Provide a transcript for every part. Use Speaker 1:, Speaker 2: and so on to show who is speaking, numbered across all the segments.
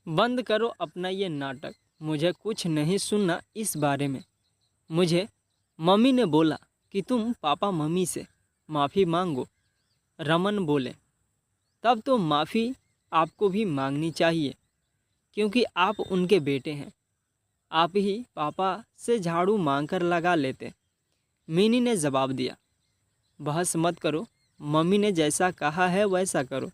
Speaker 1: बंद करो अपना ये नाटक, मुझे कुछ नहीं सुनना इस बारे में। मुझे मम्मी ने बोला कि तुम पापा मम्मी से माफ़ी मांगो। रमन बोले, तब तो माफ़ी आपको भी मांगनी चाहिए क्योंकि आप उनके बेटे हैं। आप ही पापा से झाड़ू मांग कर लगा लेते। मिनी ने जवाब दिया, बहस मत करो, मम्मी ने जैसा कहा है वैसा करो।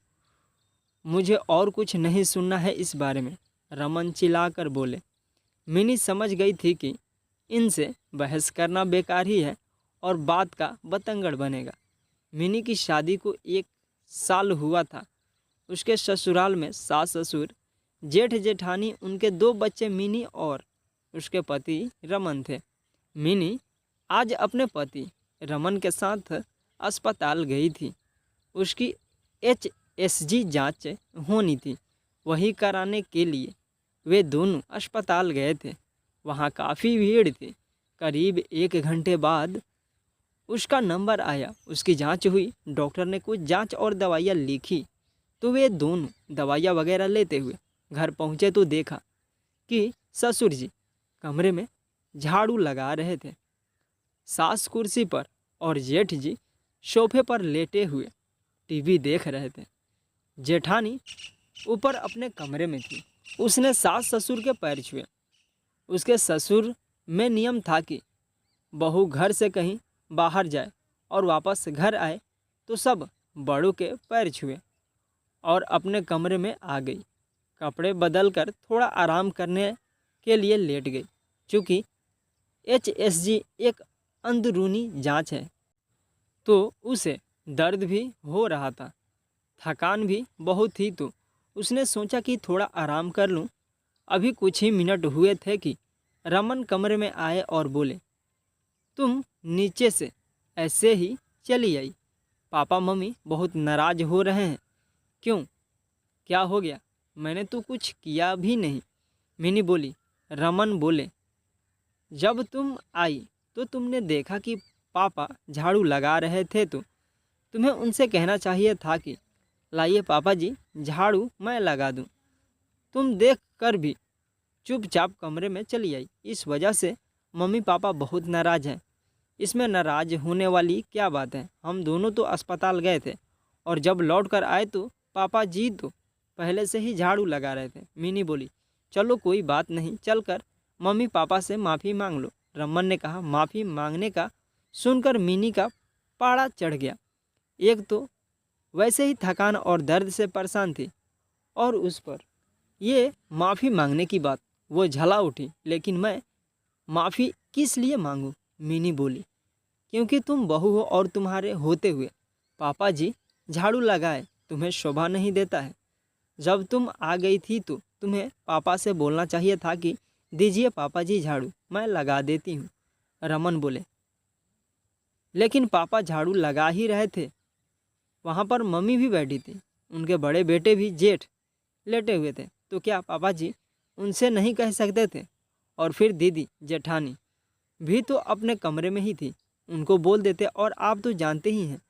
Speaker 1: मुझे और कुछ नहीं सुनना है इस बारे में, रमन चिल्लाकर बोले। मिनी समझ गई थी कि इनसे बहस करना बेकार ही है और बात का बतंगड़ बनेगा। मिनी की शादी को 1 साल हुआ था। उसके ससुराल में सास ससुर, जेठ जेठानी, उनके 2 बच्चे मिनी और उसके पति रमन थे। मिनी आज अपने पति रमन के साथ अस्पताल गई थी। उसकी HSG जांच होनी थी, वही कराने के लिए वे दोनों अस्पताल गए थे। वहाँ काफ़ी भीड़ थी। करीब 1 घंटे बाद उसका नंबर आया। उसकी जांच हुई। डॉक्टर ने कुछ जांच और दवाइयाँ लिखी तो वे दोनों दवाइयाँ वगैरह लेते हुए घर पहुँचे तो देखा कि ससुर जी कमरे में झाड़ू लगा रहे थे। सास कुर्सी पर और जेठ जी सोफे पर लेटे हुए टीवी देख रहे थे। जेठानी ऊपर अपने कमरे में थी। उसने सास ससुर के पैर छुए। उसके ससुर में नियम था कि बहू घर से कहीं बाहर जाए और वापस घर आए तो सब बड़ों के पैर छुए और अपने कमरे में आ गई। कपड़े बदल कर थोड़ा आराम करने के लिए लेट गई। चूँकि HSG एक अंदरूनी जांच है तो उसे दर्द भी हो रहा था, थकान भी बहुत थी, तो उसने सोचा कि थोड़ा आराम कर लूं। अभी कुछ ही मिनट हुए थे कि रमन कमरे में आए और बोले, तुम नीचे से ऐसे ही चली आई। पापा मम्मी बहुत नाराज हो रहे हैं। क्यों, क्या हो गया? मैंने तो कुछ किया भी नहीं, मिनी बोली। रमन बोले, जब तुम आई तो तुमने देखा कि पापा झाड़ू लगा रहे थे तो तुम्हें उनसे कहना चाहिए था कि लाइए पापा जी झाड़ू मैं लगा दूं। तुम देख कर भी चुपचाप कमरे में चली आई। इस वजह से मम्मी पापा बहुत नाराज़ हैं। इसमें नाराज़ होने वाली क्या बात है? हम दोनों तो अस्पताल गए थे और जब लौट कर आए तो पापा जी तो पहले से ही झाड़ू लगा रहे थे। मिनी बोली, चलो कोई बात नहीं, चल कर मम्मी पापा से माफ़ी मांग लो। रमन ने कहा। माफ़ी मांगने का सुनकर मिनी का पारा चढ़ गया। एक तो वैसे ही थकान और दर्द से परेशान थी और उस पर ये माफ़ी मांगने की बात, वो झला उठी। लेकिन मैं माफ़ी किस लिए मांगूं? मिनी बोली, क्योंकि तुम बहू हो और तुम्हारे होते हुए पापा जी झाड़ू लगाए तुम्हें शोभा नहीं देता है। जब तुम आ गई थी तो तुम्हें पापा से बोलना चाहिए था कि दीजिए पापा जी झाड़ू, मैं लगा देती हूँ। रमन बोले, लेकिन पापा झाड़ू लगा ही रहे थे। वहाँ पर मम्मी भी बैठी थी, उनके बड़े बेटे भी जेठ लेटे हुए थे, तो क्या पापा जी उनसे नहीं कह सकते थे? और फिर दीदी जेठानी भी तो अपने कमरे में ही थी, उनको बोल देते। और आप तो जानते ही हैं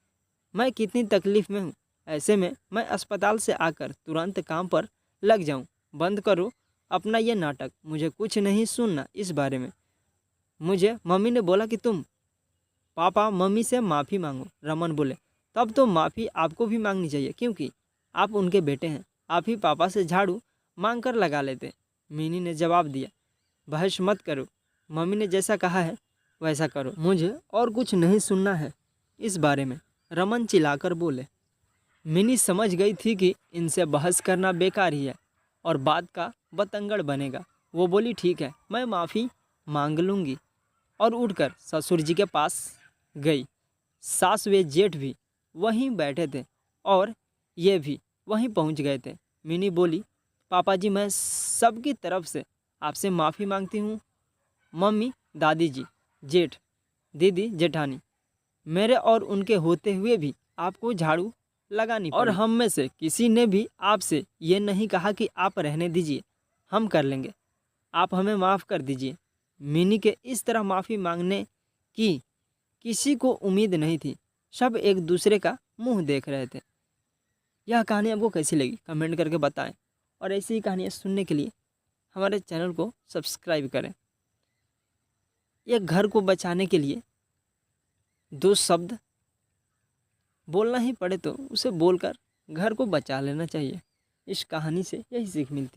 Speaker 1: मैं कितनी तकलीफ़ में हूँ। ऐसे में मैं अस्पताल से आकर तुरंत काम पर लग जाऊँ। बंद करो अपना ये नाटक, मुझे कुछ नहीं सुनना इस बारे में। मुझे मम्मी ने बोला कि तुम पापा मम्मी से माफ़ी मांगो। रमन बोले, तब तो माफ़ी आपको भी मांगनी चाहिए क्योंकि आप उनके बेटे हैं। आप ही पापा से झाड़ू मांग कर लगा लेते। मिनी ने जवाब दिया, बहस मत करो, मम्मी ने जैसा कहा है वैसा करो। मुझे और कुछ नहीं सुनना है इस बारे में, रमन चिल्लाकर बोले। मिनी समझ गई थी कि इनसे बहस करना बेकार ही है और बात का बतंगड़ बनेगा। वो बोली, ठीक है, मैं माफ़ी मांग लूँगी, और उठकर ससुर जी के पास गई। सास व जेठ भी वहीं बैठे थे और ये भी वहीं पहुंच गए थे। मिनी बोली, पापा जी मैं सबकी तरफ से आपसे माफ़ी मांगती हूँ। मम्मी, दादी जी, जेठ, दीदी, जेठानी, मेरे और उनके होते हुए भी आपको झाड़ू लगानी पड़ी और हम में से किसी ने भी आपसे ये नहीं कहा कि आप रहने दीजिए, हम कर लेंगे, आप हमें माफ़ कर दीजिए। मिनी के इस तरह माफ़ी मांगने की किसी को उम्मीद नहीं थी। सब एक दूसरे का मुंह देख रहे थे। यह कहानी आपको कैसी लगी कमेंट करके बताएं और ऐसी ही कहानियाँ सुनने के लिए हमारे चैनल को सब्सक्राइब करें। एक घर को बचाने के लिए 2 शब्द बोलना ही पड़े तो उसे बोलकर घर को बचा लेना चाहिए। इस कहानी से यही सीख मिलती है।